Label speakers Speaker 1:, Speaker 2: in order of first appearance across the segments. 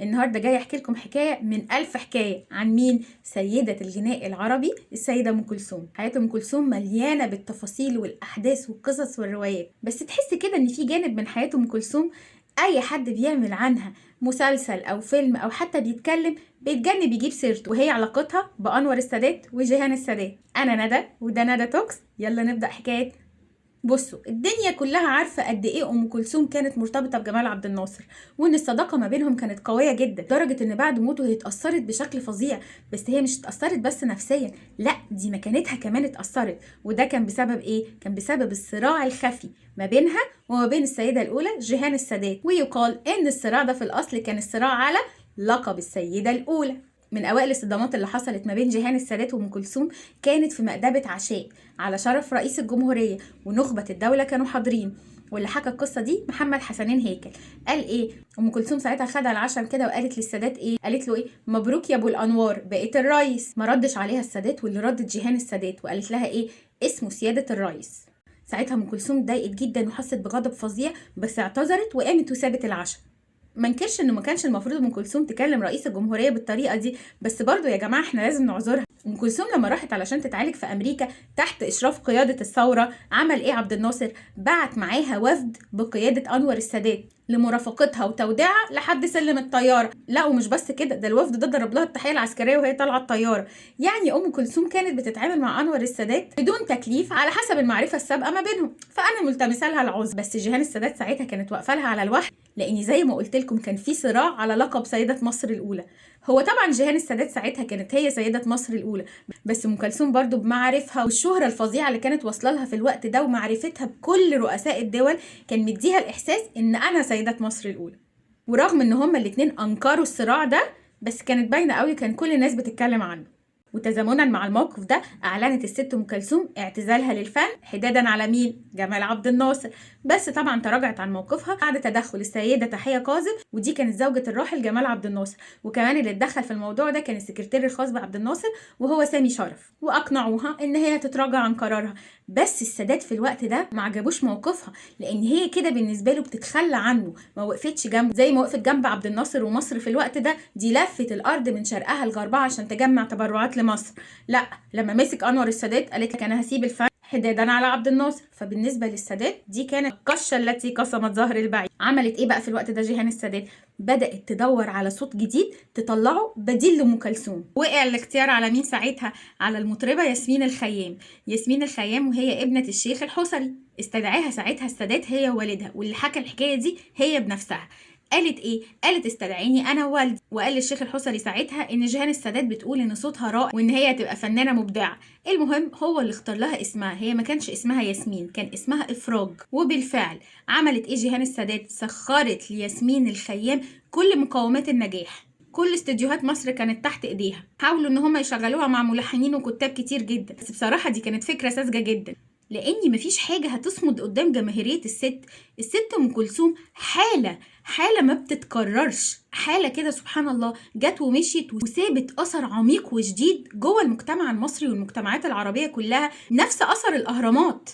Speaker 1: النهارده جاي احكي لكم حكايه من 1000 حكايه عن مين؟ سيده الغناء العربي السيده ام كلثوم. حياه ام كلثوم مليانه بالتفاصيل والاحداث والقصص والروايات، بس تحس كده ان في جانب من حياه ام كلثوم اي حد بيعمل عنها مسلسل او فيلم او حتى بيتجنب يجيب سيرته، وهي علاقتها بانور السادات وجيهان السادات. انا ندى وده ندى توكس، يلا نبدا حكايتنا. بصوا، الدنيا كلها عارفه قد ايه ام كلثوم كانت مرتبطه بجمال عبد الناصر، وان الصداقه ما بينهم كانت قويه جدا لدرجه ان بعد موته هي اتاثرت بشكل فظيع. بس هي مش اتاثرت بس نفسيا، لا دي مكانتها كمان اتاثرت. وده كان بسبب ايه؟ كان بسبب الصراع الخفي ما بينها وما بين السيده الاولى جيهان السادات. ويقال ان الصراع ده في الاصل كان الصراع على لقب السيده الاولى. من اوائل الصدامات اللي حصلت ما بين جيهان السادات وام كلثوم كانت في مأدبة عشاء على شرف رئيس الجمهورية، ونخبة الدولة كانوا حاضرين. واللي حكى القصة دي محمد حسنين هيكل. قال ايه؟ ام كلثوم ساعتها خدها العشم كده وقالت للسادات ايه؟ قالت له ايه؟ مبروك يا ابو الانوار بقيت الرئيس. ما ردش عليها السادات، واللي ردت جيهان السادات وقالت لها ايه؟ اسمه سيادة الرئيس. ساعتها ام كلثوم اتضايقت جدا وحست بغضب فظيع، بس اعتذرت وقامت وسابت العشاء. ما انكرش انه ما كانش المفروض ام كلثوم تكلم رئيس الجمهوريه بالطريقه دي، بس برضه يا جماعه احنا لازم نعذرها. ام كلثوم لما راحت علشان تتعالج في امريكا تحت اشراف قياده الثوره، عمل ايه عبد الناصر؟ بعت معاها وفد بقياده انور السادات لمرافقتها وتوديعها لحد سلم الطياره. لا ومش بس كده، ده الوفد ده ضرب لها التحيه العسكريه وهي طالعه الطياره. يعني ام كلثوم كانت بتتعامل مع انور السادات بدون تكليف على حسب المعرفه السابقه ما بينهم، فانا ملتمسه لها العذر. بس جيهان السادات ساعتها كانت واقفه لها على الوحد، لان زي ما قلت لكم كان في صراع على لقب سيده مصر الاولى. هو طبعا جيهان السادات ساعتها كانت هي سيده مصر الاولى، بس ام كلثوم برضو بمعارفها والشهره الفظيعه اللي كانت واصله لها في الوقت ده ومعرفتها بكل رؤساء الدول كان مديها الاحساس ان انا سيده مصر الاولى. ورغم ان هما الاتنين انكروا الصراع ده، بس كانت باينه قوي، كان كل الناس بتتكلم عنه. وتزامنا مع الموقف ده اعلنت الست ام كلثوم اعتزالها للفن حدادا على مين؟ جمال عبد الناصر. بس طبعا تراجعت عن موقفها بعد تدخل السيده تحيه كاظم، ودي كانت زوجة الراحل جمال عبد الناصر. وكمان اللي اتدخل في الموضوع ده كان السكرتير الخاص بعبد الناصر وهو سامي شرف، واقنعوها ان هي تتراجع عن قرارها. بس السادات في الوقت ده ما عجبوش موقفها، لان هي كده بالنسبه له بتتخلى عنه، ما وقفتش جنبه زي ما وقفت جنب عبد الناصر. ومصر في الوقت ده دي لفت الارض من شرقها لغربها عشان تجمع تبرعات لمصر. لا لما مسك انور السادات قالت لك انا هسيب الفن حدادا على عبد الناصر. فبالنسبه للسادات دي كانت القشه التي قسمت ظهر البعير. عملت ايه بقى في الوقت ده جيهان السادات؟ بدات تدور على صوت جديد تطلعه بديل لام كلثوم. وقع الاختيار على مين ساعتها؟ على المطربه ياسمين الخيام. ياسمين الخيام وهي ابنه الشيخ الحصري. استدعاها ساعتها السادات هي ووالدها، واللي حكى الحكايه دي هي بنفسها. قالت ايه؟ قالت استدعيني انا ووالدي. وقال للشيخ الحصري ساعتها ان جيهان السادات بتقول ان صوتها رائع وان هي هتبقى فنانه مبدعه. المهم هو اللي اختار لها اسمها، هي ما كانش اسمها ياسمين، كان اسمها افراج. وبالفعل عملت ايه جيهان السادات؟ سخرت لياسمين الخيام كل مقومات النجاح. كل استديوهات مصر كانت تحت ايديها، حاولوا ان هم يشغلوها مع ملحنين وكتاب كتير جدا، بس بصراحه دي كانت فكره ساذجه جدا، لان مفيش حاجه هتصمد قدام جماهيريه الست. الست ام كلثوم حاله ما بتتكررش، حاله كده سبحان الله جت ومشيت وسابت اثر عميق وشديد جوه المجتمع المصري والمجتمعات العربيه كلها، نفس اثر الاهرامات.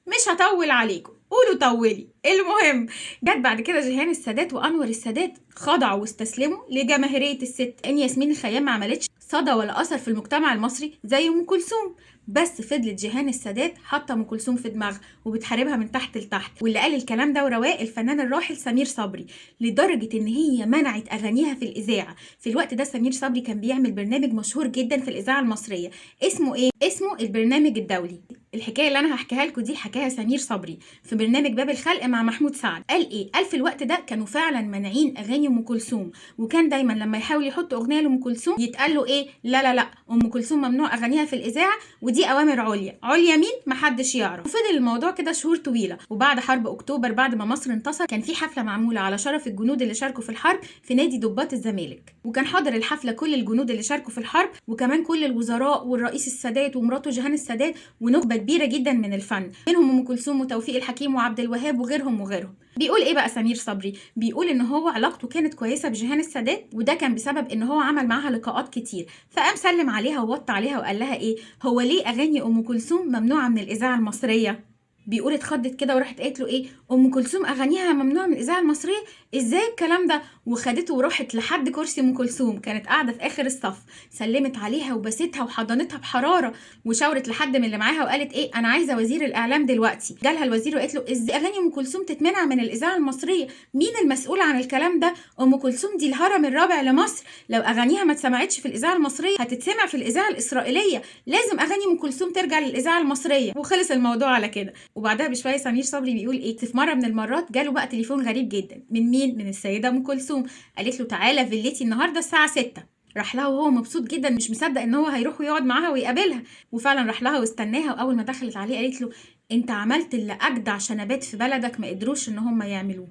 Speaker 1: مش هطول عليكم، قولوا طولي. المهم جت بعد كده جيهان السادات وانور السادات خضعوا واستسلموا لجماهيريه الست. ان ياسمين الخيام ما عملتش صدى ولا اثر في المجتمع المصري زي ام كلثوم، بس فضلت جيهان السادات حاطه ام كلثوم في دماغها وبتحاربها من تحت لتحت. واللي قال الكلام ده ورواه الفنان الراحل سمير صبري، لدرجه ان هي منعت اغانيها في الاذاعه. في الوقت ده سمير صبري كان بيعمل برنامج مشهور جدا في الاذاعه المصريه، اسمه ايه؟ اسمه البرنامج الدولي. الحكايه اللي انا هحكيها لكم دي حكاها سمير صبري في برنامج باب الخلق مع محمود سعد. قال ايه؟ قال في الوقت ده كانوا فعلا مانعين اغاني ام كلثوم، وكان دايما لما يحاول يحط اغنيه لام كلثوم يتقال له ايه؟ لا لا لا، ام كلثوم ممنوع اغانيها في الاذاعه، ودي اوامر عليا مين؟ محدش يعرف. وفضل الموضوع كده شهور طويله. وبعد حرب اكتوبر بعد ما مصر انتصر كان في حفله معموله على شرف الجنود اللي شاركوا في الحرب في نادي ضباط الزمالك، وكان حاضر الحفله كل الجنود اللي شاركوا في الحرب، وكمان كل الوزراء والرئيس السادات ومراته جيهان السادات ونخبه كبيره جدا من الفن، منهم ام كلثوم وتوفيق الحكيم وعبد الوهاب وغيرهم. بيقول ايه بقى سمير صبري؟ بيقول ان هو علاقته كانت كويسه بجيهان السادات، وده كان بسبب ان هو عمل معاها لقاءات كتير، فقام سلم عليها ووطى عليها وقال لها ايه؟ هو ليه اغاني ام كلثوم ممنوعه من الاذاعه المصريه؟ بيقول اتخضت كده وراحت قالت له ايه؟ ام كلثوم اغانيها ممنوعه من الاذاعه المصريه؟ ازاي الكلام ده؟ وخدته وراحت لحد كرسي ام كلثوم، كانت قاعده في اخر الصف، سلمت عليها وبستها وحضنتها بحراره، وشاورت لحد من اللي معاها وقالت ايه انا عايزه وزير الاعلام دلوقتي. جالها الوزير وقالت له ازاي اغاني ام كلثوم تتمنع من الاذاعه المصريه؟ مين المسؤول عن الكلام ده؟ ام كلثوم دي الهرم الرابع لمصر، لو اغانيها ما اتسمعتش في الاذاعه المصريه هتتسمع في الاذاعه الاسرائيليه، لازم اغاني ام كلثوم ترجع للاذاعه المصريه. وخلص الموضوع على كده. وبعدها بشويه سمير صبري بيقول ايه، في مره من المرات جاله بقى تليفون غريب جدا. من مين؟ من السيده ام كلثوم. قالت له تعالى فيلتي النهارده الساعه 6. راح لها وهو مبسوط جدا، مش مصدق ان هو هيروح ويقعد معاها ويقابلها. وفعلا راح لها واستناها، واول ما دخلت عليه قالت له انت عملت اللي اجدع شنبات في بلدك ما قدروش ان هم يعملوه.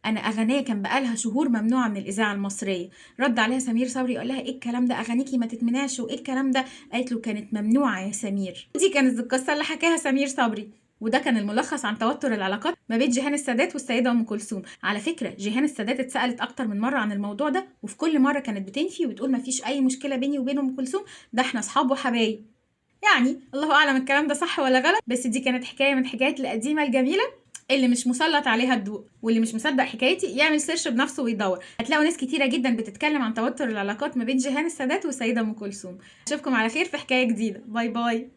Speaker 1: انا اغانيه كان بقالها شهور ممنوعه من الاذاعه المصريه. رد عليها سمير صبري قال لها ايه الكلام ده، اغانيكي ما تتمنعش وايه الكلام ده؟ قالت له كانت ممنوعه يا سمير. دي كانت القصه اللي حكاها سمير صبري، وده كان الملخص عن توتر العلاقات ما بين جيهان السادات والسيده ام كلثوم. على فكره جيهان السادات اتسالت اكتر من مره عن الموضوع ده، وفي كل مره كانت بتنفي وبتقول ما فيش اي مشكله بيني وبين ام كلثوم، ده احنا اصحاب وحبايب. يعني الله اعلم الكلام ده صح ولا غلط، بس دي كانت حكايه من حكايات القديمه الجميله اللي مش مسلط عليها الضوء. واللي مش مصدق حكايتي يعمل سيرش بنفسه ويدور، هتلاقوا ناس كتيره جدا بتتكلم عن توتر العلاقات ما بين جيهان السادات والسيده ام كلثوم. اشوفكم على خير في حكايه جديده. باي باي.